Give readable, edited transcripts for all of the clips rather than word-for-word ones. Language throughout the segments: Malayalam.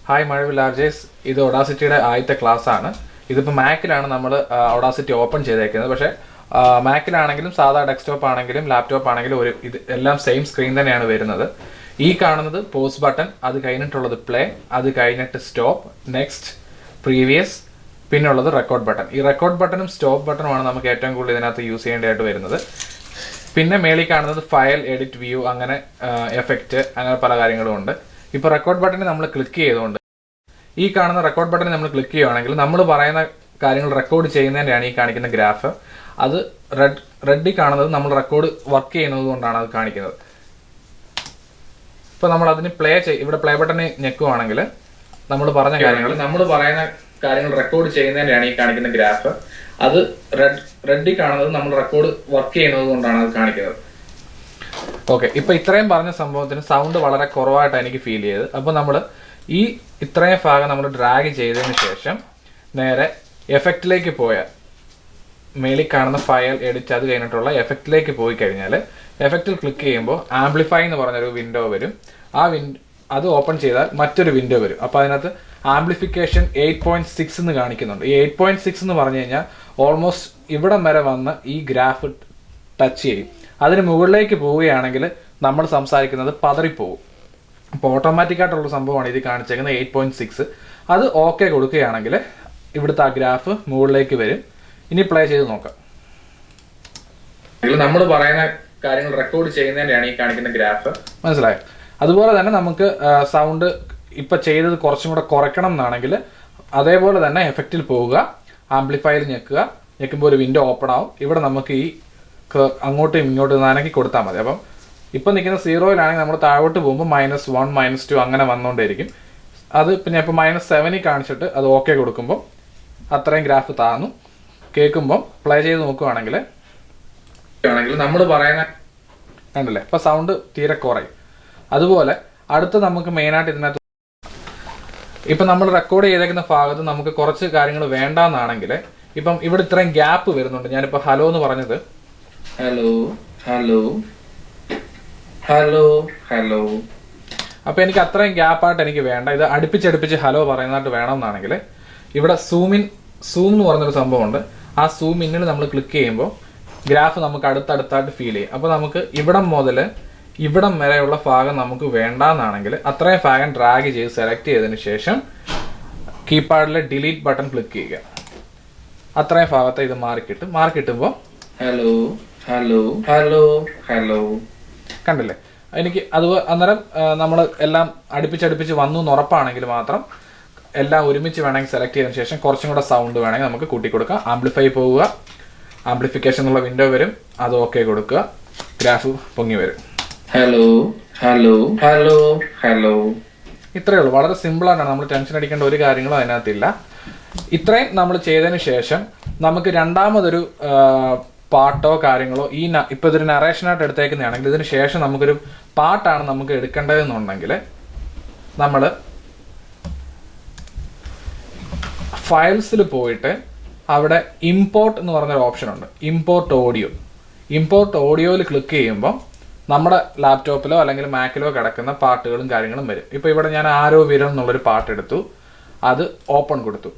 ഹായ് മഴവിൽ ആർജേസ്, ഇത് ഒഡാസിറ്റിയുടെ ആദ്യത്തെ ക്ലാസ് ആണ്. ഇതിപ്പോൾ മാക്കിലാണ് നമ്മൾ ഒഡാസിറ്റി ഓപ്പൺ ചെയ്തേക്കുന്നത്. പക്ഷേ മാക്കിലാണെങ്കിലും സാധാ ഡെസ്ക്ടോപ്പ് ആണെങ്കിലും ലാപ്ടോപ്പ് ആണെങ്കിലും ഇത് എല്ലാം സെയിം സ്ക്രീൻ തന്നെയാണ് വരുന്നത്. ഈ കാണുന്നത് പോസ് ബട്ടൺ, അത് കഴിഞ്ഞിട്ടുള്ളത് പ്ലേ, അത് കഴിഞ്ഞിട്ട് സ്റ്റോപ്പ്, നെക്സ്റ്റ്, പ്രീവിയസ്, പിന്നെ ഉള്ളത് റെക്കോർഡ് ബട്ടൺ. ഈ റെക്കോർഡ് ബട്ടണും സ്റ്റോപ്പ് ബട്ടണുമാണ് നമുക്ക് ഏറ്റവും കൂടുതൽ ഇതിനകത്ത് യൂസ് ചെയ്യേണ്ടതായിട്ട് വരുന്നത്. പിന്നെ മേളിൽ കാണുന്നത് ഫയൽ, എഡിറ്റ്, വ്യൂ, അങ്ങനെ എഫക്റ്റ്, അങ്ങനെ പല കാര്യങ്ങളും ഉണ്ട്. ഇപ്പോൾ റെക്കോർഡ് ബട്ടണിൽ നമ്മൾ ക്ലിക്ക് ചെയ്തുകൊണ്ട് ഈ കാണുന്ന റെക്കോർഡ് ബട്ടണിൽ നമ്മൾ ക്ലിക്ക് ചെയ്യുകയാണെങ്കിൽ നമ്മൾ പറയുന്ന കാര്യങ്ങൾ റെക്കോർഡ് ചെയ്യുന്നതിൻ്റെയാണ് ഈ കാണിക്കുന്ന ഗ്രാഫ്. അത് റെഡിൽ കാണുന്നത് നമ്മൾ റെക്കോർഡ് വർക്ക് ചെയ്യുന്നത് കൊണ്ടാണ് അത് കാണിക്കുന്നത്. ഇപ്പോൾ നമ്മൾ അതിന് ഇവിടെ പ്ലേ ബട്ടണിൽ ഞെക്കുവാണെങ്കിൽ നമ്മൾ പറയുന്ന കാര്യങ്ങൾ റെക്കോർഡ് ചെയ്യുന്നതിൻ്റെയാണ് ഈ കാണിക്കുന്ന ഗ്രാഫ്. അത് റെഡിൽ കാണുന്നത് നമ്മൾ റെക്കോർഡ് വർക്ക് ചെയ്യുന്നത് കൊണ്ടാണ് അത് കാണിക്കുന്നത്. ഓക്കെ, ഇപ്പൊ ഇത്രയും പറഞ്ഞ സംഭവത്തിന് സൗണ്ട് വളരെ കുറവായിട്ടാണ് എനിക്ക് ഫീൽ ചെയ്തത്. അപ്പോൾ നമ്മൾ ഈ ഇത്രയും ഭാഗം നമ്മൾ ഡ്രാഗ് ചെയ്തതിന് ശേഷം നേരെ എഫക്റ്റിലേക്ക് പോയാൽ മേളിൽ കാണുന്ന ഫയൽ, എഡിറ്റ്, അത് കഴിഞ്ഞിട്ടുള്ള എഫക്റ്റിലേക്ക് പോയി കഴിഞ്ഞാൽ എഫക്റ്റിൽ ക്ലിക്ക് ചെയ്യുമ്പോൾ ആംപ്ലിഫൈ എന്ന് പറഞ്ഞൊരു വിൻഡോ വരും. അത് ഓപ്പൺ ചെയ്താൽ മറ്റൊരു വിൻഡോ വരും. അപ്പോൾ അതിനകത്ത് ആംപ്ലിഫിക്കേഷൻ 8.6 എന്ന് കാണിക്കുന്നുണ്ട്. ഈ 8.6 എന്ന് പറഞ്ഞു കഴിഞ്ഞാൽ ഓൾമോസ്റ്റ് ഇവിടം വരെ വന്ന് ഈ ഗ്രാഫ് ടച്ച് ചെയ്യും. അതിന് മുകളിലേക്ക് പോവുകയാണെങ്കിൽ നമ്മൾ സംസാരിക്കുന്നത് പതറിപ്പോവും. അപ്പോൾ ഓട്ടോമാറ്റിക്കായിട്ടുള്ള സംഭവമാണ് ഇത് കാണിച്ചേക്കുന്നത് 8.6. അത് ഓക്കെ കൊടുക്കുകയാണെങ്കിൽ ഇവിടുത്തെ ആ ഗ്രാഫ് മുകളിലേക്ക് വരും. ഇനി പ്ലേ ചെയ്ത് നോക്കാം. നമ്മൾ പറയുന്ന കാര്യങ്ങൾ റെക്കോർഡ് ചെയ്യുന്നതിൻ്റെയാണ് ഈ കാണിക്കുന്ന ഗ്രാഫ്. മനസ്സിലായോ? അതുപോലെ തന്നെ നമുക്ക് സൗണ്ട് ഇപ്പം ചെയ്തത് കുറച്ചും കൂടെ കുറയ്ക്കണം എന്നാണെങ്കിൽ അതേപോലെ തന്നെ എഫക്റ്റിൽ പോവുക, ആംപ്ലിഫയർ ഞെക്കുമ്പോൾ ഒരു വിൻഡോ ഓപ്പൺ ആവും. ഇവിടെ നമുക്ക് ഈ അങ്ങോട്ടും ഇങ്ങോട്ടും നനക്കി കൊടുത്താൽ മതി. അപ്പം ഇപ്പം നിൽക്കുന്ന 0-ലാണെങ്കിൽ നമ്മൾ താഴോട്ട് പോകുമ്പോൾ -1, -2 അങ്ങനെ വന്നുകൊണ്ടേയിരിക്കും. അത് പിന്നെ ഇപ്പോൾ -7 കാണിച്ചിട്ട് അത് ഓക്കെ കൊടുക്കുമ്പോൾ അത്രയും ഗ്രാഫ് താന്നു. കേൾക്കുമ്പം പ്ലേ ചെയ്ത് നോക്കുകയാണെങ്കിൽ നമ്മൾ പറയുന്ന കണ്ടില്ലേ, ഇപ്പം സൗണ്ട് തീരെ കുറയും. അതുപോലെ അടുത്ത് നമുക്ക് മെയിനായിട്ട് ഇതിനകത്ത് ഇപ്പം നമ്മൾ റെക്കോർഡ് ചെയ്തേക്കുന്ന ഭാഗത്ത് നമുക്ക് കുറച്ച് കാര്യങ്ങൾ വേണ്ടാന്നാണെങ്കിൽ ഇപ്പം ഇവിടെ ഇത്രയും ഗ്യാപ്പ് വരുന്നുണ്ട്. ഞാനിപ്പോൾ ഹലോ എന്ന് പറഞ്ഞത് ഹലോ ഹലോ ഹലോ ഹലോ, അപ്പോൾ എനിക്ക് അത്രയും ഗ്യാപ്പായിട്ട് എനിക്ക് വേണ്ട. ഇത് അടുപ്പിച്ചടുപ്പിച്ച് ഹലോ പറയുന്നതായിട്ട് വേണമെന്നാണെങ്കിൽ ഇവിടെ സൂം എന്ന് പറഞ്ഞൊരു സംഭവമുണ്ട്. ആ സൂം ഇന്നിൽ നമ്മൾ ക്ലിക്ക് ചെയ്യുമ്പോൾ ഗ്രാഫ് നമുക്ക് അടുത്തടുത്തായിട്ട് ഫീൽ ചെയ്യും. അപ്പോൾ നമുക്ക് ഇവിടം മുതൽ ഇവിടം വരെയുള്ള ഭാഗം നമുക്ക് വേണ്ടാന്നാണെങ്കിൽ അത്രയും ഭാഗം ഡ്രാഗ് ചെയ്ത് സെലക്ട് ചെയ്തതിന് ശേഷം കീപാഡിലെ ഡിലീറ്റ് ബട്ടൺ ക്ലിക്ക് ചെയ്യുക. അത്രയും ഭാഗത്തെ ഇത് മാറിക്കിട്ടുമ്പോൾ ഹലോ ഹലോ ഹലോ ഹലോ കണ്ടില്ലേ. എനിക്ക് അന്നേരം നമ്മൾ എല്ലാം അടുപ്പിച്ചടുപ്പിച്ച് വന്നു എന്ന് ഉറപ്പാണെങ്കിൽ മാത്രം എല്ലാം ഒരുമിച്ച് വേണമെങ്കിൽ സെലക്ട് ചെയ്തതിന് ശേഷം കുറച്ചും കൂടെ സൗണ്ട് വേണമെങ്കിൽ നമുക്ക് കൂട്ടി കൊടുക്കാം. ആംപ്ലിഫൈ പോവുക, ആംപ്ലിഫിക്കേഷൻ എന്നുള്ള വിൻഡോ വരും, അത് ഓക്കെ കൊടുക്കുക, ഗ്രാഫ് പൊങ്ങി വരും. Hello hello hello hello. ഇത്രയേ ഉള്ളൂ. വളരെ സിമ്പിളാണ്. നമ്മൾ ടെൻഷൻ അടിക്കേണ്ട ഒരു കാര്യങ്ങളും അതിനകത്തില്ല. ഇത്രയും നമ്മൾ ചെയ്തതിന് ശേഷം നമുക്ക് രണ്ടാമതൊരു പാട്ടോ കാര്യങ്ങളോ ഇപ്പൊ ഇതൊരു നറേഷനായിട്ട് എടുത്തേക്കുന്നതാണെങ്കിൽ ഇതിന് ശേഷം നമുക്കൊരു പാട്ടാണ് നമുക്ക് എടുക്കേണ്ടതെന്നുണ്ടെങ്കിൽ നമ്മൾ ഫയൽസിൽ പോയിട്ട് അവിടെ ഇമ്പോർട്ട് എന്ന് പറഞ്ഞൊരു ഓപ്ഷൻ ഉണ്ട്. ഇമ്പോർട്ട് ഓഡിയോയിൽ ക്ലിക്ക് ചെയ്യുമ്പോൾ നമ്മുടെ ലാപ്ടോപ്പിലോ അല്ലെങ്കിൽ മാക്കിലോ കിടക്കുന്ന പാട്ടുകളും കാര്യങ്ങളും വരും. ഇപ്പോൾ ഇവിടെ ഞാൻ ആരോ വിരൽ എന്നുള്ളൊരു പാട്ടെടുത്തു, അത് ഓപ്പൺ കൊടുത്തു,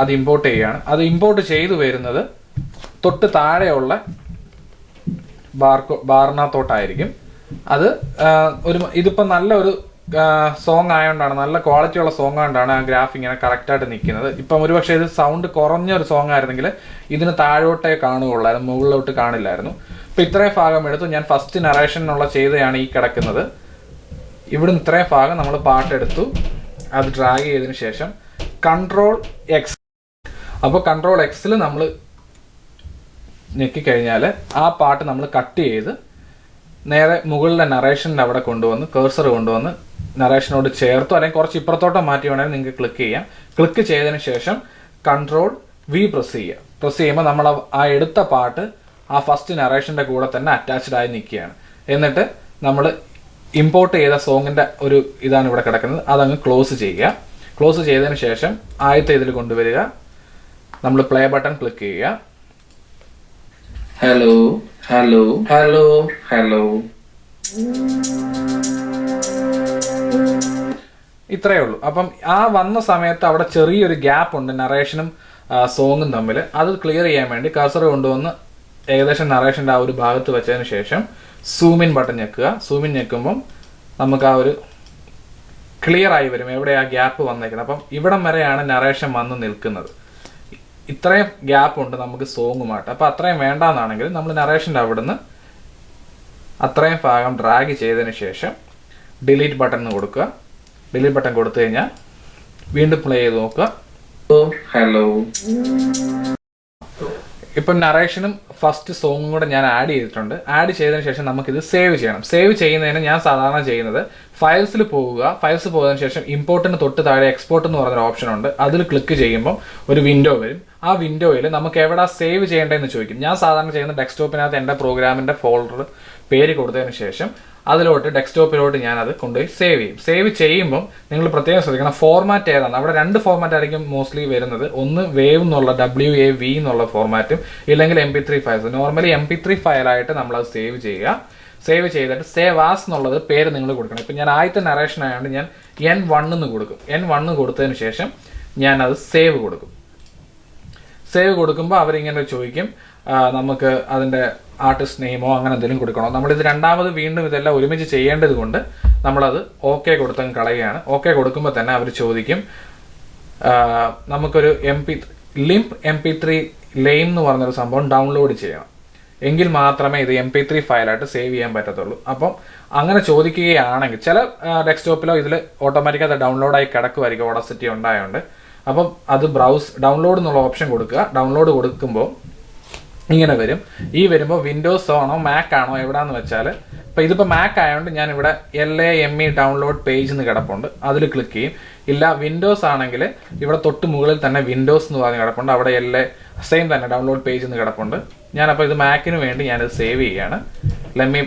അത് ഇമ്പോർട്ട് ചെയ്യുകയാണ്. അത് ഇമ്പോർട്ട് ചെയ്തു വരുന്നത് തൊട്ട് താഴെയുള്ള ബാറിനകത്തോട്ടായിരിക്കും. അത് ഇതിപ്പോൾ നല്ലൊരു സോങ് ആയതുകൊണ്ടാണ്, നല്ല ക്വാളിറ്റിയുള്ള സോങ് ആയതുകൊണ്ടാണ് ആ ഗ്രാഫ് ഇങ്ങനെ കറക്റ്റായിട്ട് നിൽക്കുന്നത്. ഇപ്പം ഒരുപക്ഷെ ഇത് സൗണ്ട് കുറഞ്ഞൊരു സോങ് ആയിരുന്നെങ്കിൽ ഇതിന് താഴോട്ടേ കാണുകയുള്ളായിരുന്നു, മുകളിലോട്ട് കാണില്ലായിരുന്നു. ഇപ്പം ഇത്രയും ഭാഗം എടുത്തു. ഞാൻ ഫസ്റ്റ് നറേഷനുള്ള ചെയ്തതാണ് ഈ കിടക്കുന്നത്. ഇവിടുന്ന് ഇത്രയും ഭാഗം നമ്മൾ പാട്ടെടുത്തു, അത് ഡ്രാഗ് ചെയ്തതിന് ശേഷം Ctrl+X. അപ്പോൾ Ctrl+Xൽ നമ്മൾ ഞെക്കിക്കഴിഞ്ഞാൽ ആ പാട്ട് നമ്മൾ കട്ട് ചെയ്ത് നേരെ മുകളിലെ നറേഷൻ്റെ അവിടെ കൊണ്ടുവന്ന് കഴ്സർ കൊണ്ടുവന്ന് നറേഷനോട് ചേർത്തോ അല്ലെങ്കിൽ കുറച്ച് ഇപ്പുറത്തോട്ടോ മാറ്റി വേണമെങ്കിൽ നിങ്ങൾക്ക് ക്ലിക്ക് ചെയ്യാം. ക്ലിക്ക് ചെയ്തതിന് ശേഷം Ctrl+V പ്രസ് ചെയ്യുക. പ്രസ് ചെയ്യുമ്പോൾ നമ്മൾ ആ എടുത്ത പാട്ട് ആ ഫസ്റ്റ് നറേഷൻ്റെ കൂടെ തന്നെ അറ്റാച്ച്ഡ് ആയി നിൽക്കുകയാണ്. എന്നിട്ട് നമ്മൾ ഇമ്പോർട്ട് ചെയ്ത സോങ്ങിൻ്റെ ഒരു ഇതാണ് ഇവിടെ കിടക്കുന്നത്, അതങ്ങ് ക്ലോസ് ചെയ്യുക. ക്ലോസ് ചെയ്തതിന് ശേഷം ആദ്യത്തെ ഇതിൽ കൊണ്ടുവരിക, നമ്മൾ പ്ലേ ബട്ടൺ ക്ലിക്ക് ചെയ്യുക. Hello hello hello hello. ഇത്രയേ ഉള്ളൂ. അപ്പം ആ വന്ന സമയത്ത് അവിടെ ചെറിയൊരു ഗ്യാപ്പ് ഉണ്ട് നറേഷനും സോങ്ങും തമ്മിൽ. അത് ക്ലിയർ ചെയ്യാൻ വേണ്ടി കർസർ കൊണ്ടുവന്ന് ഏകദേശം നറേഷൻ്റെ ആ ഒരു ഭാഗത്ത് വെച്ചതിന് ശേഷം സൂമിൻ ബട്ടൺ ഞെക്കുക. സൂമിൻ ഞെക്കുമ്പം നമുക്ക് ആ ഒരു ക്ലിയർ ആയി വരും എവിടെ ആ ഗ്യാപ്പ് വന്നേക്കുന്നത്. അപ്പം ഇവിടം വരെയാണ് നറേഷൻ വന്ന് നിൽക്കുന്നത്. ഇത്രയും ഗ്യാപ്പ് ഉണ്ട് നമുക്ക് സോങ്ങുമായിട്ട്. അപ്പം അത്രയും വേണ്ടാന്നാണെങ്കിൽ നമ്മൾ നറേഷൻ്റെ അവിടുന്ന് അത്രയും ഭാഗം ഡ്രാഗ് ചെയ്തതിന് ശേഷം ഡിലീറ്റ് ബട്ടൺ കൊടുക്കുക. ഡിലീറ്റ് ബട്ടൺ കൊടുത്തു കഴിഞ്ഞാൽ വീണ്ടും പ്ലേ ചെയ്ത് നോക്കുക. ഹലോ, ഇപ്പം നറേഷനും ഫസ്റ്റ് സോങ്ങും കൂടെ ഞാൻ ആഡ് ചെയ്തിട്ടുണ്ട്. ആഡ് ചെയ്തതിന് ശേഷം നമുക്കിത് സേവ് ചെയ്യണം. സേവ് ചെയ്യുന്നതിന് ഞാൻ സാധാരണ ചെയ്യുന്നത് ഫയൽസിൽ പോവുക. ഫയൽസ് പോയതിനു ശേഷം ഇമ്പോർട്ടിന് തൊട്ട് താഴെ എക്സ്പോർട്ട് എന്ന് പറഞ്ഞൊരു ഓപ്ഷൻ ഉണ്ട്. അതിൽ ക്ലിക്ക് ചെയ്യുമ്പോൾ ഒരു വിൻഡോ വരും. ആ വിൻഡോയിൽ നമുക്ക് എവിടെ സേവ് ചെയ്യേണ്ടതെന്ന് ചോദിക്കും. ഞാൻ സാധാരണ ചെയ്യുന്ന ഡെസ്ക്ടോപ്പിനകത്ത് എൻ്റെ പ്രോഗ്രാമിൻ്റെ ഫോൾഡർ പേര് കൊടുത്തതിന് ശേഷം അതിലോട്ട് ഡെസ്ക്ടോപ്പിലോട്ട് ഞാനത് കൊണ്ടുപോയി സേവ് ചെയ്യും. സേവ് ചെയ്യുമ്പോൾ നിങ്ങൾ പ്രത്യേകം ശ്രദ്ധിക്കണം ഫോർമാറ്റ് ഏതാണ്. അവിടെ രണ്ട് ഫോർമാറ്റ് ആയിരിക്കും മോസ്റ്റ്ലി വരുന്നത്. ഒന്ന് വേവ് എന്നുള്ള WAV എന്നുള്ള ഫോർമാറ്റും ഇല്ലെങ്കിൽ MP3 ഫയൽസ്. നോർമലി MP3 ഫയലായിട്ട് നമ്മളത് സേവ് ചെയ്യുക. സേവ് ചെയ്തിട്ട് സേവ് ആസ് എന്നുള്ളത് പേര് നിങ്ങൾ കൊടുക്കണം. ഇപ്പം ഞാൻ ആദ്യത്തെ നറേഷൻ ആയതുകൊണ്ട് ഞാൻ N1 എന്ന് കൊടുക്കും. N1 കൊടുത്തതിന് ശേഷം ഞാനത് സേവ് കൊടുക്കും. സേവ് കൊടുക്കുമ്പോൾ അവരിങ്ങനെ ചോദിക്കും നമുക്ക് അതിൻ്റെ ആർട്ടിസ്റ്റ് നെയിമോ അങ്ങനെ എന്തെങ്കിലും കൊടുക്കണോ. നമ്മളിത് രണ്ടാമത് വീണ്ടും ഇതെല്ലാം ഒരുമിച്ച് ചെയ്യേണ്ടത് കൊണ്ട് നമ്മളത് ഓക്കെ കൊടുത്തങ്ങ് കളയുകയാണ്. ഓക്കെ കൊടുക്കുമ്പോൾ തന്നെ അവർ ചോദിക്കും നമുക്കൊരു ലിംപ് MP3 ലെയിം എന്ന് പറഞ്ഞൊരു സംഭവം ഡൗൺലോഡ് ചെയ്യണം. എങ്കിൽ മാത്രമേ ഇത് MP3 ഫയലായിട്ട് സേവ് ചെയ്യാൻ പറ്റത്തുള്ളൂ. അപ്പം അങ്ങനെ ചോദിക്കുകയാണെങ്കിൽ ചില ഡെസ്ക്ടോപ്പിലോ ഇതിൽ ഓട്ടോമാറ്റിക്കായി അത് ഡൗൺലോഡായി കിടക്കുമായിരിക്കും ഓഡാസിറ്റി ഉണ്ടായതുകൊണ്ട്. അപ്പം അത് ഡൗൺലോഡ് എന്നുള്ള ഓപ്ഷൻ കൊടുക്കുക. ഡൗൺലോഡ് കൊടുക്കുമ്പോൾ ഇങ്ങനെ വരും. ഈ വരുമ്പോൾ വിൻഡോസ് ആണോ മാക് ആണോ എവിടാന്ന് വെച്ചാൽ ഇപ്പം ഇതിപ്പോൾ മാക് ആയതുകൊണ്ട് ഞാൻ ഇവിടെ LAME ഡൗൺലോഡ് പേജ് എന്ന് കിടപ്പുണ്ട്. അതിൽ ക്ലിക്ക് ചെയ്യും. ഇല്ല വിൻഡോസ് ആണെങ്കിൽ ഇവിടെ തൊട്ട് മുകളിൽ തന്നെ വിൻഡോസ് എന്ന് പറഞ്ഞ് കിടപ്പുണ്ട്. അവിടെ സെയിം തന്നെ ഡൗൺലോഡ് പേജ് എന്ന് കിടപ്പുണ്ട്. ഞാനപ്പോൾ ഇത് മാക്കിന് വേണ്ടി ഞാനിത് സേവ് ചെയ്യാണ്. Let me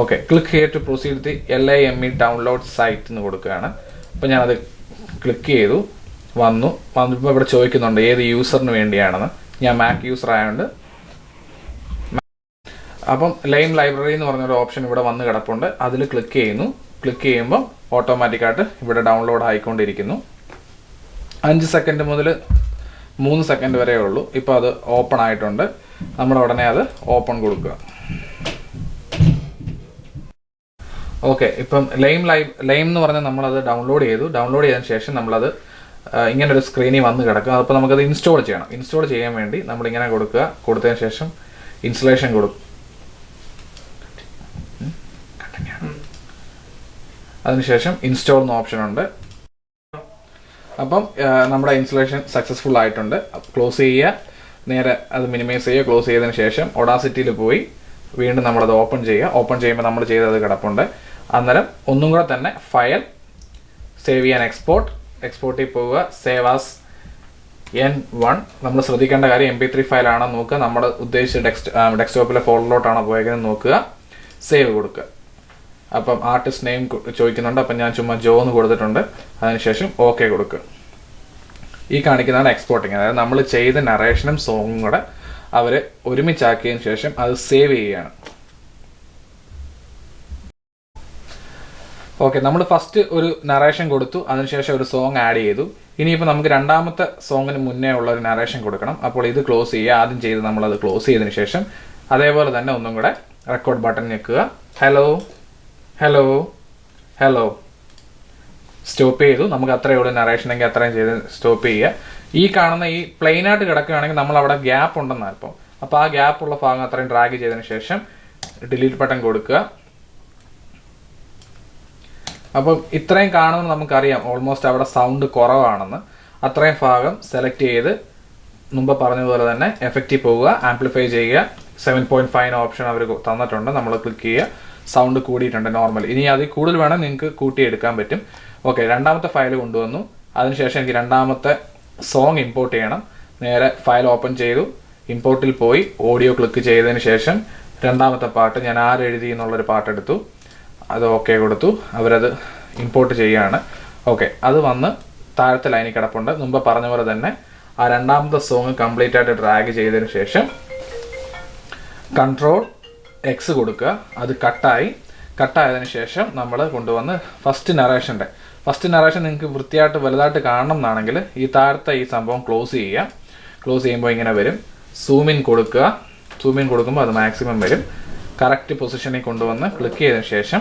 okay click here to proceed the LAME download site എന്ന് കൊടുക്കുകയാണ്. അപ്പം ഞാനത് ക്ലിക്ക് ചെയ്തു. വന്നപ്പോൾ ഇവിടെ ചോദിക്കുന്നുണ്ട് ഏത് യൂസറിന് വേണ്ടിയാണെന്ന്. ഞാൻ മാക് യൂസർ ആയതുകൊണ്ട് അപ്പം ലൈം ലൈബ്രറി എന്ന് പറഞ്ഞൊരു ഓപ്ഷൻ ഇവിടെ വന്ന് കിടപ്പുണ്ട്. അതിൽ ക്ലിക്ക് ചെയ്യുന്നു. ക്ലിക്ക് ചെയ്യുമ്പോൾ ഓട്ടോമാറ്റിക്കായിട്ട് ഇവിടെ ഡൗൺലോഡ് ആയിക്കൊണ്ടിരിക്കുന്നു. 5 സെക്കൻഡ് മുതൽ 3 സെക്കൻഡ് വരെ ഉള്ളൂ. ഇപ്പോൾ അത് ഓപ്പൺ ആയിട്ടുണ്ട്. നമ്മൾ ഉടനെ അത് ഓപ്പൺ കൊടുക്കുക. ഓക്കെ, ഇപ്പം ലൈം എന്ന് പറഞ്ഞാൽ നമ്മളത് ഡൗൺലോഡ് ചെയ്തു. ഡൗൺലോഡ് ചെയ്തതിന് ശേഷം നമ്മളത് ഇങ്ങനൊരു സ്ക്രീനിൽ വന്ന് കിടക്കും. അപ്പോൾ നമുക്കത് ഇൻസ്റ്റാൾ ചെയ്യണം. ഇൻസ്റ്റാൾ ചെയ്യാൻ വേണ്ടി നമ്മളിങ്ങനെ കൊടുക്കുക. കൊടുത്തതിന് ശേഷം ഇൻസ്റ്റലേഷൻ കൊടുക്കും. അതിനുശേഷം ഇൻസ്റ്റാൾ എന്ന ഓപ്ഷൻ ഉണ്ട്. അപ്പം നമ്മുടെ ഇൻസ്റ്റലേഷൻ സക്സസ്ഫുൾ ആയിട്ടുണ്ട്. ക്ലോസ് ചെയ്യുക. നേരെ അത് മിനിമൈസ് ചെയ്യുക. ക്ലോസ് ചെയ്തതിന് ശേഷം ഒഡാസിറ്റിയിൽ പോയി വീണ്ടും നമ്മളത് ഓപ്പൺ ചെയ്യുക. ഓപ്പൺ ചെയ്യുമ്പോൾ നമ്മൾ ചെയ്തത് കിടപ്പുണ്ട്. അന്നേരം ഒന്നും കൂടെ തന്നെ ഫയൽ സേവ് ചെയ്യാൻ എക്സ്പോർട്ടിൽ പോവുക. Save as N1. നമ്മൾ ശ്രദ്ധിക്കേണ്ട കാര്യം MP3 ഫയലാണോ നോക്കുക. നമ്മൾ ഉദ്ദേശിച്ച ഡെസ്ക്ടോപ്പിലെ ഫോൾഡറിലോട്ടാണോ പോയേക്കുന്നത് നോക്കുക. സേവ് കൊടുക്കുക. അപ്പം ആർട്ടിസ്റ്റ് നെയിം ചോദിക്കുന്നുണ്ട്. അപ്പം ഞാൻ ചുമ്മാ ജോ എന്ന് കൊടുത്തിട്ടുണ്ട്. അതിനുശേഷം ഓക്കെ കൊടുക്കുക. ഈ കാണിക്കുന്നതാണ് എക്സ്പോർട്ടിങ്. അതായത് നമ്മൾ ചെയ്ത നറേഷനും സോങ്ങും കൂടെ അവർ ഒരുമിച്ചാക്കിയതിന് ശേഷം അത് സേവ് ചെയ്യുകയാണ്. ഓക്കെ, നമ്മൾ ഫസ്റ്റ് ഒരു നറേഷൻ കൊടുത്തു. അതിനുശേഷം ഒരു സോങ് ആഡ് ചെയ്തു. ഇനിയിപ്പോൾ നമുക്ക് രണ്ടാമത്തെ സോങ്ങിന് മുന്നേ ഉള്ള ഒരു നറേഷൻ കൊടുക്കണം. അപ്പോൾ ഇത് ക്ലോസ് ചെയ്യുക. ആദ്യം ചെയ്ത് നമ്മളത് ക്ലോസ് ചെയ്തതിന് ശേഷം അതേപോലെ തന്നെ ഒന്നും കൂടെ റെക്കോർഡ് ബട്ടൺ ഞെക്കുക. ഹലോ ഹലോ ഹലോ സ്റ്റോപ്പ് ചെയ്തു. നമുക്ക് അത്രയേ ഉള്ളൂ നറേഷൻ എങ്കിൽ അത്രയും ചെയ്ത് സ്റ്റോപ്പ് ചെയ്യുക. ഈ കാണുന്ന ഈ പ്ലെയിൻ ആയിട്ട് കിടക്കുകയാണെങ്കിൽ നമ്മൾ അവിടെ ഗ്യാപ്പ് ഉണ്ടെന്നാണ് ഇപ്പം. അപ്പോൾ ആ ഗ്യാപ്പ് ഉള്ള ഭാഗം അത്രയും ഡ്രാഗ് ചെയ്തതിന് ശേഷം ഡിലീറ്റ് ബട്ടൺ കൊടുക്കുക. അപ്പം ഇത്രയും കാണുമ്പോൾ നമുക്കറിയാം ഓൾമോസ്റ്റ് അവിടെ സൗണ്ട് കുറവാണെന്ന്. അത്രയും ഭാഗം സെലക്ട് ചെയ്ത് മുമ്പ് പറഞ്ഞതുപോലെ തന്നെ എഫക്റ്റിൽ പോവുക. ആംപ്ലിഫൈ ചെയ്യുക. 7.5 ഓപ്ഷൻ അവർ തന്നിട്ടുണ്ട്. നമ്മൾ ക്ലിക്ക് ചെയ്യുക. സൗണ്ട് കൂടിയിട്ടുണ്ട് നോർമൽ. ഇനി അതിൽ കൂടുതൽ വേണം നിങ്ങൾക്ക് കൂട്ടിയെടുക്കാൻ പറ്റും. ഓക്കെ, രണ്ടാമത്തെ ഫയൽ കൊണ്ടുവന്നു. അതിനുശേഷം എനിക്ക് രണ്ടാമത്തെ സോങ് ഇമ്പോർട്ട് ചെയ്യണം. നേരെ ഫയൽ ഓപ്പൺ ചെയ്തു. ഇമ്പോർട്ടിൽ പോയി ഓഡിയോ ക്ലിക്ക് ചെയ്തതിന് ശേഷം രണ്ടാമത്തെ പാട്ട് ഞാൻ ആരെഴുതി എന്നുള്ളൊരു പാട്ടെടുത്തു. അത് ഓക്കെ കൊടുത്തു. അവരത് ഇമ്പോർട്ട് ചെയ്യുകയാണ്. ഓക്കെ, അത് വന്ന് താഴത്തെ ലൈനിൽ കിടപ്പുണ്ട്. മുമ്പ് പറഞ്ഞ പോലെ തന്നെ ആ രണ്ടാമത്തെ സോങ് കംപ്ലീറ്റ് ആയിട്ട് ഡ്രാഗ് ചെയ്തതിന് ശേഷം Ctrl X കൊടുക്കുക. അത് കട്ടായി. കട്ടായതിനു ശേഷം നമ്മൾ കൊണ്ടുവന്ന് ഫസ്റ്റ് നറേഷൻ നിങ്ങൾക്ക് വൃത്തിയായിട്ട് വലുതായിട്ട് കാണണം എന്നാണെങ്കിൽ ഈ താഴത്തെ ഈ സംഭവം ക്ലോസ് ചെയ്യുക. ക്ലോസ് ചെയ്യുമ്പോൾ ഇങ്ങനെ വരും. സൂമിൻ കൊടുക്കുമ്പോൾ അത് മാക്സിമം വരും. കറക്റ്റ് പൊസിഷനിൽ കൊണ്ടുവന്ന് ക്ലിക്ക് ചെയ്തതിനു ശേഷം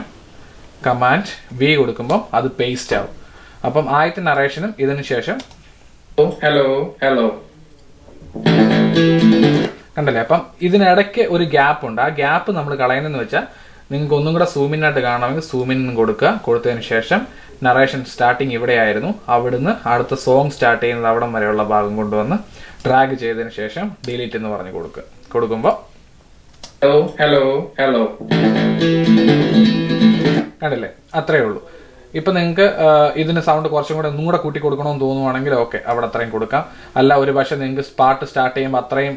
കമാൻഡ് V കൊടുക്കുമ്പോൾ അത് പേസ്റ്റ് ആവും. അപ്പം ആദ്യത്തെ നറേഷനും ഇതിനു ശേഷം ഹലോ കണ്ടല്ലേ. അപ്പം ഇതിനിടയ്ക്ക് ഒരു ഗ്യാപ്പ് ഉണ്ട്. ആ ഗ്യാപ്പ് നമ്മൾ കളയുന്നതെന്ന് വെച്ചാൽ നിങ്ങൾക്ക് ഒന്നും കൂടെ സൂമിനായിട്ട് കാണണമെങ്കിൽ സൂമിൻ കൊടുത്തതിന് ശേഷം നറേഷൻ സ്റ്റാർട്ടിങ് ഇവിടെ ആയിരുന്നു, അവിടുന്ന് അടുത്ത സോങ് സ്റ്റാർട്ട് ചെയ്യുന്നത് അവിടം വരെയുള്ള ഭാഗം കൊണ്ടുവന്ന് ഡ്രാഗ് ചെയ്തതിന് ശേഷം ഡിലീറ്റ് എന്ന് പറഞ്ഞ് കൊടുക്കുമ്പോൾ ഹലോ കണ്ടില്ലേ, അത്രയേ ഉള്ളൂ. ഇപ്പൊ നിങ്ങൾക്ക് ഇതിന് സൗണ്ട് കുറച്ചും കൂടെ ഒന്നും കൂടെ കൂട്ടി കൊടുക്കണമെന്ന് തോന്നുവാണെങ്കിൽ ഓക്കെ, അവിടെ അത്രയും കൊടുക്കാം. അല്ല ഒരു പക്ഷെ നിങ്ങൾക്ക് പാട്ട് സ്റ്റാർട്ട് ചെയ്യുമ്പോൾ അത്രയും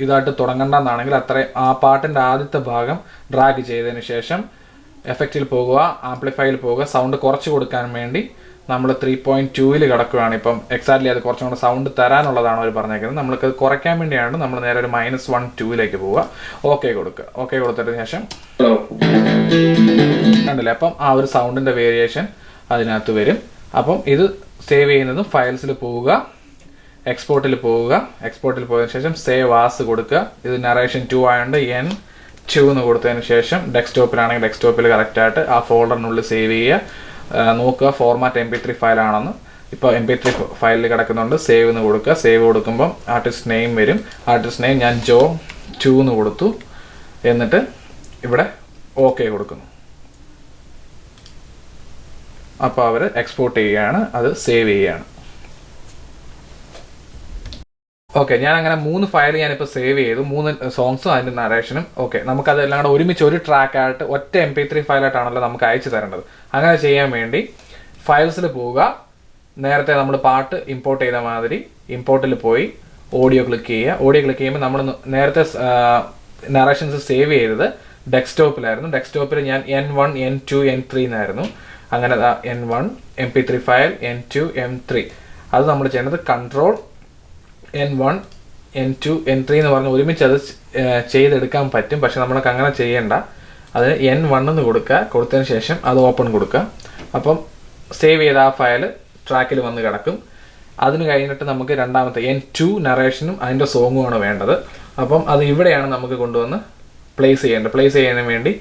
ഇതായിട്ട് തുടങ്ങണ്ടെന്നാണെങ്കിൽ അത്രയും ആ പാട്ടിന്റെ ആദ്യത്തെ ഭാഗം ഡ്രാഗ് ചെയ്തതിന് ശേഷം എഫക്റ്റിൽ പോകുക, ആംപ്ലിഫൈയിൽ പോകുക. സൗണ്ട് കുറച്ച് കൊടുക്കാൻ വേണ്ടി നമ്മൾ 3.2 കിടക്കുകയാണ്. ഇപ്പം എക്സാക്ട്ലി അത് കുറച്ചും കൂടെ സൗണ്ട് തരാനുള്ളതാണ് അവർ പറഞ്ഞേക്കുന്നത്. നമ്മൾക്ക് കുറയ്ക്കാൻ വേണ്ടിയാണ് നമ്മൾ നേരെ ഒരു -1 പോവുക. ഓക്കെ കൊടുത്തതിന് ശേഷം കണ്ടില്ലേ, അപ്പം ആ ഒരു സൗണ്ടിന്റെ വേരിയേഷൻ അതിനകത്ത് വരും. അപ്പം ഇത് സേവ് ചെയ്യുന്നതും ഫയൽസിൽ പോവുക, എക്സ്പോർട്ടിൽ പോയതിനു ശേഷം സേവ് ആസ് കൊടുക്കുക. ഇത് നറേഷൻ 2 ആയതുകൊണ്ട് N2 എന്ന് കൊടുത്തതിന് ശേഷം ഡെസ്ക്ടോപ്പിലാണെങ്കിൽ ഡെസ്ക്ടോപ്പിൽ കറക്റ്റായിട്ട് ആ ഫോൾഡറിനുള്ളിൽ സേവ് ചെയ്യുക. നോക്കുക ഫോർമാറ്റ് MP3 ഫയലാണെന്ന്. ഇപ്പോൾ MP3 ഫയലിൽ കിടക്കുന്നുണ്ട്. സേവ് എന്ന് കൊടുക്കുക. സേവ് കൊടുക്കുമ്പോൾ ആർട്ടിസ്റ്റ് നെയിം വരും. ആർട്ടിസ്റ്റ് നെയിം ഞാൻ Joe2 എന്ന് കൊടുത്തു. എന്നിട്ട് ഇവിടെ ഓക്കെ കൊടുക്കുന്നു. അപ്പോൾ അവർ എക്സ്പോർട്ട് ചെയ്യുകയാണ്, അത് സേവ് ചെയ്യുകയാണ്. ഓക്കെ, ഞാൻ അങ്ങനെ 3 ഫയൽ ഞാനിപ്പോൾ സേവ് ചെയ്തു, 3 സോങ്സും അതിൻ്റെ നറേഷനും. ഓക്കെ, നമുക്കതെല്ലാം കൂടെ ഒരുമിച്ച് ഒരു ട്രാക്കായിട്ട് ഒറ്റ MP3 ഫയലായിട്ടാണല്ലോ നമുക്ക് അയച്ചു തരേണ്ടത്. അങ്ങനെ ചെയ്യാൻ വേണ്ടി ഫയൽസിൽ പോവുക. നേരത്തെ നമ്മൾ പാട്ട് ഇമ്പോർട്ട് ചെയ്ത മാതിരി ഇമ്പോർട്ടിൽ പോയി ഓഡിയോ ക്ലിക്ക് ചെയ്യുക. ഓഡിയോ ക്ലിക്ക് ചെയ്യുമ്പോൾ നമ്മൾ നേരത്തെ നറേഷൻസ് സേവ് ചെയ്തത് ഡെസ്ക്ടോപ്പിലായിരുന്നു. ഡെസ്ക്ടോപ്പിൽ ഞാൻ N1, N2, N3 എന്നായിരുന്നു. അങ്ങനെ N1 MP3 file, N2 M3. അത് നമ്മൾ ചെയ്യുന്നത് കൺട്രോൾ N1, N2, N3 എന്ന് പറഞ്ഞ് ഒരുമിച്ച് അത് ചെയ്തെടുക്കാൻ പറ്റും. പക്ഷെ നമ്മൾക്ക് അങ്ങനെ ചെയ്യേണ്ട. അതിന് N1 എന്ന് കൊടുത്തതിന് ശേഷം അത് ഓപ്പൺ കൊടുക്കുക. അപ്പം സേവ് ചെയ്ത ആ ഫയൽ ട്രാക്കിൽ വന്ന് കിടക്കും. അതിന് കഴിഞ്ഞിട്ട് നമുക്ക് രണ്ടാമത്തെ N2 നറേഷനും അതിൻ്റെ സോങ്ങുമാണ് വേണ്ടത്. അപ്പം അത് ഇവിടെയാണ് നമുക്ക് കൊണ്ടുവന്ന് പ്ലേസ് ചെയ്യേണ്ടത്. പ്ലേസ് ചെയ്യുന്നതിന് വേണ്ടി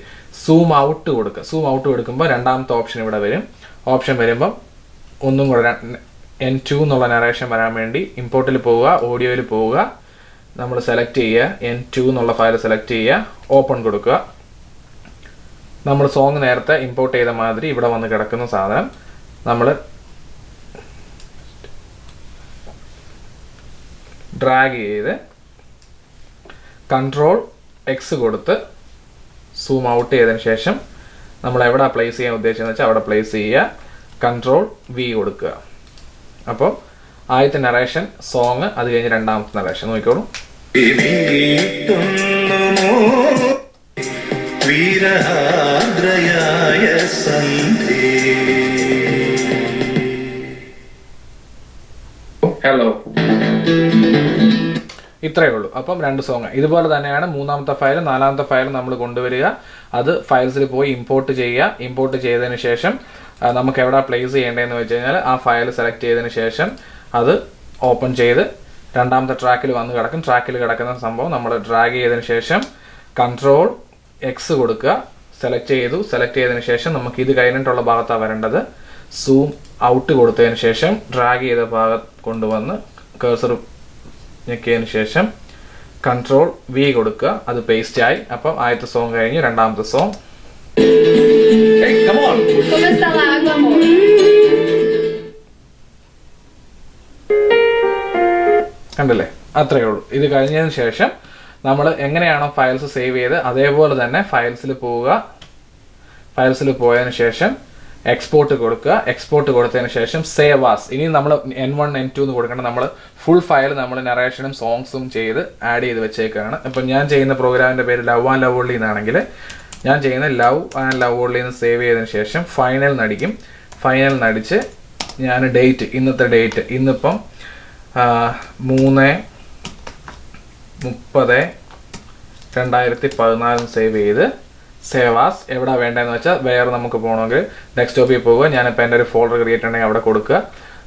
സൂം ഔട്ട് കൊടുക്കുക. സൂം ഔട്ട് കൊടുക്കുമ്പോൾ രണ്ടാമത്തെ ഓപ്ഷൻ ഇവിടെ വരും. ഓപ്ഷൻ വരുമ്പം ഒന്നും കൂടെ N2 എന്നുള്ള നറേഷൻ വരാൻ വേണ്ടി ഇമ്പോർട്ടിൽ പോവുക, ഓഡിയോയിൽ പോവുക, നമ്മൾ സെലക്ട് ചെയ്യുക, N2 എന്നുള്ള ഫയൽ സെലക്ട് ചെയ്യുക, ഓപ്പൺ കൊടുക്കുക. നമ്മൾ സോങ് നേരത്തെ ഇമ്പോർട്ട് ചെയ്ത മാതിരി ഇവിടെ വന്ന് കിടക്കുന്ന സാധനം നമ്മൾ ഡ്രാഗ് ചെയ്ത് കൺട്രോൾ X കൊടുത്ത് സൂം ഔട്ട് ചെയ്തതിന് ശേഷം നമ്മൾ എവിടെ പ്ലേസ് ചെയ്യാൻ ഉദ്ദേശിച്ചതെന്ന് വെച്ചാൽ അവിടെ പ്ലേസ് ചെയ്യുക, കൺട്രോൾ V കൊടുക്കുക. അപ്പോൾ ആദ്യത്തെ നറേഷൻ സോങ്, അത് കഴിഞ്ഞ് രണ്ടാമത്തെ നറേഷൻ നോക്കിക്കോളൂ. ഹലോ, ഇത്രയേ ഉള്ളൂ. അപ്പം 2 സോങ്. ഇതുപോലെ തന്നെയാണ് മൂന്നാമത്തെ ഫയൽ, നാലാമത്തെ ഫയൽ നമ്മൾ കൊണ്ടുവരിക. അത് ഫയൽസിൽ പോയി ഇമ്പോർട്ട് ചെയ്യുക. ഇമ്പോർട്ട് ചെയ്തതിന് ശേഷം നമുക്ക് എവിടെ പ്ലേസ് ചെയ്യേണ്ടതെന്ന് വെച്ച് കഴിഞ്ഞാൽ ആ ഫയൽ സെലക്ട് ചെയ്തതിന് ശേഷം അത് ഓപ്പൺ ചെയ്ത് രണ്ടാമത്തെ ട്രാക്കിൽ വന്ന് കിടക്കും. ട്രാക്കിൽ കിടക്കുന്ന സംഭവം നമ്മൾ ഡ്രാഗ് ചെയ്തതിന് ശേഷം കൺട്രോൾ X കൊടുക്കുക. സെലക്ട് ചെയ്തതിന് ശേഷം നമുക്ക് ഇത് കഴിഞ്ഞിട്ടുള്ള ഭാഗത്താണ് വരേണ്ടത്. സൂം ഔട്ട് കൊടുത്തതിന് ശേഷം ഡ്രാഗ് ചെയ്ത ഭാഗം കൊണ്ടുവന്ന് കഴ്സർ ഞെക്കിയതിന് ശേഷം കൺട്രോൾ V കൊടുക്കുക. അത് പേസ്റ്റ് ആയി. അപ്പം ആദ്യത്തെ സോങ് കഴിഞ്ഞ് രണ്ടാമത്തെ സോങ്. കണ്ടില്ലേ, അത്രയേ ഉള്ളൂ. ഇത് കഴിഞ്ഞതിന് ശേഷം നമ്മൾ എങ്ങനെയാണോ ഫയൽസ് സേവ് ചെയ്ത് അതേപോലെ തന്നെ ഫയൽസിൽ പോവുക. ഫയൽസിൽ പോയതിനു ശേഷം എക്സ്പോർട്ട് കൊടുക്കുക. എക്സ്പോർട്ട് കൊടുത്തതിന് ശേഷം സേവ് ആസ്. ഇനി നമ്മൾ N1, N2 എന്ന് കൊടുക്കേണ്ട, നമ്മൾ ഫുൾ ഫയൽ നമ്മൾ നറേഷനും സോങ്സും ചെയ്ത് ആഡ് ചെയ്ത് വെച്ചേക്കാണ്. ഇപ്പം ഞാൻ ചെയ്യുന്ന പ്രോഗ്രാമിന്റെ പേര് ലവ് ആൻഡ് ലവ് ഓൺലി എന്നാണെങ്കിൽ ഞാൻ ചെയ്യുന്ന ലവ് ആൻഡ് ലവ് ഓൺലി എന്ന് സേവ് ചെയ്തതിന് ശേഷം ഫൈനൽ നടിക്കും. ഫൈനൽ നടിച്ച് ഞാൻ ഡേറ്റ്, ഇന്നത്തെ ഡേറ്റ് ഇന്നിപ്പം 3/30/2014 സേവ് ചെയ്ത് സേവ് ആസ് എവിടെ വേണ്ടതെന്ന് വെച്ചാൽ വേറെ നമുക്ക് പോകണമെങ്കിൽ ഡെസ്ക്ടോപ്പിൽ പോവുക. ഞാനിപ്പോൾ എൻ്റെ ഒരു ഫോൾഡർ ക്രിയേറ്റ് ഉണ്ടെങ്കിൽ അവിടെ കൊടുക്കുക.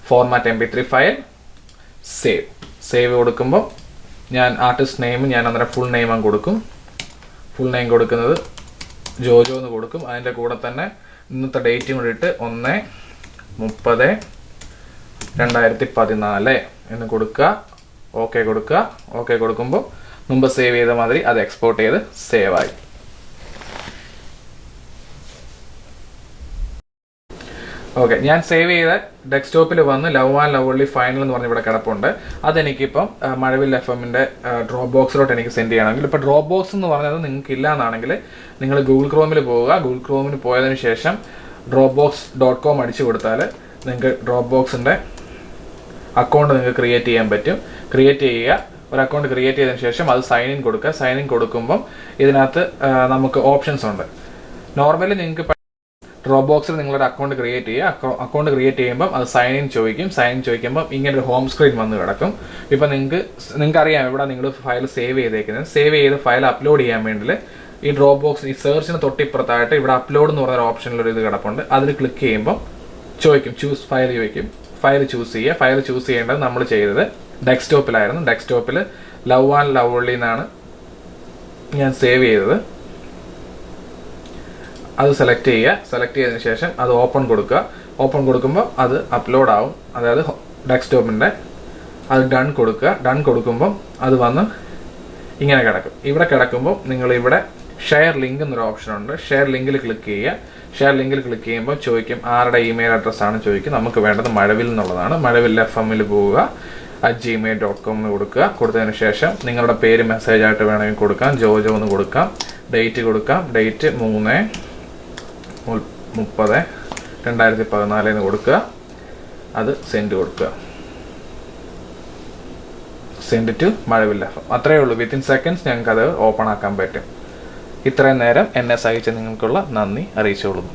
ഫോർമാറ്റ് MP3 ഫയൽ, സേവ് കൊടുക്കുമ്പോൾ ഞാൻ ആർട്ടിസ്റ്റ് നെയിം ഞാൻ അന്നേരം ഫുൾ നെയിം അങ്ങ് കൊടുക്കും. ഫുൾ നെയിം കൊടുക്കുന്നത് ജോജോ എന്ന് കൊടുക്കും. അതിൻ്റെ കൂടെ തന്നെ ഇന്നത്തെ ഡേറ്റും കൂടി ഇട്ട് 1/30/2014 എന്ന് കൊടുക്കുക. ഓക്കെ കൊടുക്കുക. ഓക്കെ കൊടുക്കുമ്പോൾ മുമ്പ് സേവ് ചെയ്ത മാതിരി അത് എക്സ്പോർട്ട് ചെയ്ത് സേവ് ആയി. ഓക്കെ, ഞാൻ സേവ് ചെയ്ത ഡെസ്ക്ടോപ്പിൽ വന്ന് ലവ് ആൻഡ് ലവ്ലി ഫൈനൽ എന്ന് പറഞ്ഞ ഇവിടെ കിടപ്പുണ്ട്. അതെനിക്കിപ്പം മഴവിൽ FM-ന്റെ ഡ്രോപ്പ് ബോക്സിലോട്ട് എനിക്ക് സെൻഡ് ചെയ്യണമെങ്കിൽ, ഇപ്പോൾ ഡ്രോപ്പ് ബോക്സ് എന്ന് പറഞ്ഞത് നിങ്ങൾക്ക് ഇല്ല എന്നാണെങ്കിൽ നിങ്ങൾ ഗൂഗിൾ ക്രോമിൽ പോവുക. ഗൂഗിൾ ക്രോമിൽ പോയതിനു ശേഷം dropbox.com അടിച്ചു കൊടുത്താൽ നിങ്ങൾക്ക് ഡ്രോപ്പ് ബോക്സിൻ്റെ അക്കൗണ്ട് നിങ്ങൾക്ക് ക്രിയേറ്റ് ചെയ്യാൻ പറ്റും. ക്രിയേറ്റ് ചെയ്യുക. ഒരു അക്കൗണ്ട് ക്രിയേറ്റ് ചെയ്തതിനു ശേഷം അത് സൈൻ ഇൻ കൊടുക്കുക. സൈൻ ഇൻ കൊടുക്കുമ്പം ഇതിനകത്ത് നമുക്ക് ഓപ്ഷൻസ് ഉണ്ട്. നോർമലി നിങ്ങൾക്ക് ഡ്രോപ്പ് ബോക്സിൽ നിങ്ങളുടെ അക്കൗണ്ട് ക്രിയേറ്റ് ചെയ്യുക. അക്കൗണ്ട് ക്രിയേറ്റ് ചെയ്യുമ്പം അത് സൈൻ ഇൻ ചോദിക്കും. സൈൻ ഇൻ ചോദിക്കുമ്പോൾ ഇങ്ങനെ ഒരു ഹോം സ്ക്രീൻ വന്ന് കിടക്കും. ഇപ്പം നിങ്ങൾക്ക് അറിയാം ഇവിടെ നിങ്ങൾ ഫയൽ സേവ് ചെയ്തേക്കുന്നത്. സേവ് ചെയ്ത് ഫയൽ അപ്ലോഡ് ചെയ്യാൻ വേണ്ടി ഈ ഡ്രോപ്പ് ബോക്സ് ഈ സെർച്ചിന് തൊട്ടിപ്പുറത്തായിട്ട് ഇവിടെ അപ്ലോഡ് എന്ന് പറഞ്ഞ ഓപ്ഷനിലൊരു ഇത് കിടപ്പുണ്ട്. അതിൽ ക്ലിക്ക് ചെയ്യുമ്പോൾ ചോദിക്കും ചൂസ് ഫയൽ ചോദിക്കും. ഫയൽ ചൂസ് ചെയ്യുക. ഫയൽ ചൂസ് ചെയ്യേണ്ടത് നമ്മൾ ചെയ്തത് ഡെസ്ക്ടോപ്പിലായിരുന്നു. ഡെസ്ക്ടോപ്പിൽ ലവ് ആൻഡ് ലവ്ലി എന്നാണ് ഞാൻ സേവ് ചെയ്തത്. അത് സെലക്ട് ചെയ്യുക. സെലക്ട് ചെയ്തതിന് ശേഷം അത് ഓപ്പൺ കൊടുക്കുക. ഓപ്പൺ കൊടുക്കുമ്പോൾ അത് അപ്ലോഡ് ആവും. അതായത് ഡെസ്ക്ടോപ്പിൻ്റെ അത് ഡൺ കൊടുക്കുക. ഡൺ കൊടുക്കുമ്പം അത് വന്ന് ഇങ്ങനെ കിടക്കും. ഇവിടെ കിടക്കുമ്പോൾ നിങ്ങൾ ഇവിടെ ഷെയർ ലിങ്ക് എന്നൊരു ഓപ്ഷൻ ഉണ്ട്. ഷെയർ ലിങ്കിൽ ക്ലിക്ക് ചെയ്യുക. ഷെയർ ലിങ്കിൽ ക്ലിക്ക് ചെയ്യുമ്പോൾ ചോദിക്കും ആരുടെ ഇമെയിൽ അഡ്രസ്സാണ് ചോദിക്കും. നമുക്ക് വേണ്ടത് മഴവിൽ എന്നുള്ളതാണ്. മഴവിൽ FM-ൽ പോവുക. @gmail.com എന്ന് കൊടുക്കുക. കൊടുത്തതിന് ശേഷം നിങ്ങളുടെ പേര് മെസ്സേജ് ആയിട്ട് വേണമെങ്കിൽ കൊടുക്കാം. ജോജോ എന്ന് കൊടുക്കാം. ഡേറ്റ് കൊടുക്കാം. ഡേറ്റ് 3/30/2014 എന്ന് കൊടുക്കുക. അത് സെൻഡ് കൊടുക്കുക. Send to Mazhavil FM. അത്രയേ ഉള്ളൂ. വിത്തിൻ സെക്കൻഡ്സ് ഞങ്ങൾക്ക് അത് ഓപ്പൺ ആക്കാൻ പറ്റും. ഇത്രയും നേരം എന്നെ സഹായിച്ച നിങ്ങൾക്കുള്ള നന്ദി അറിയിച്ചോളുന്നു.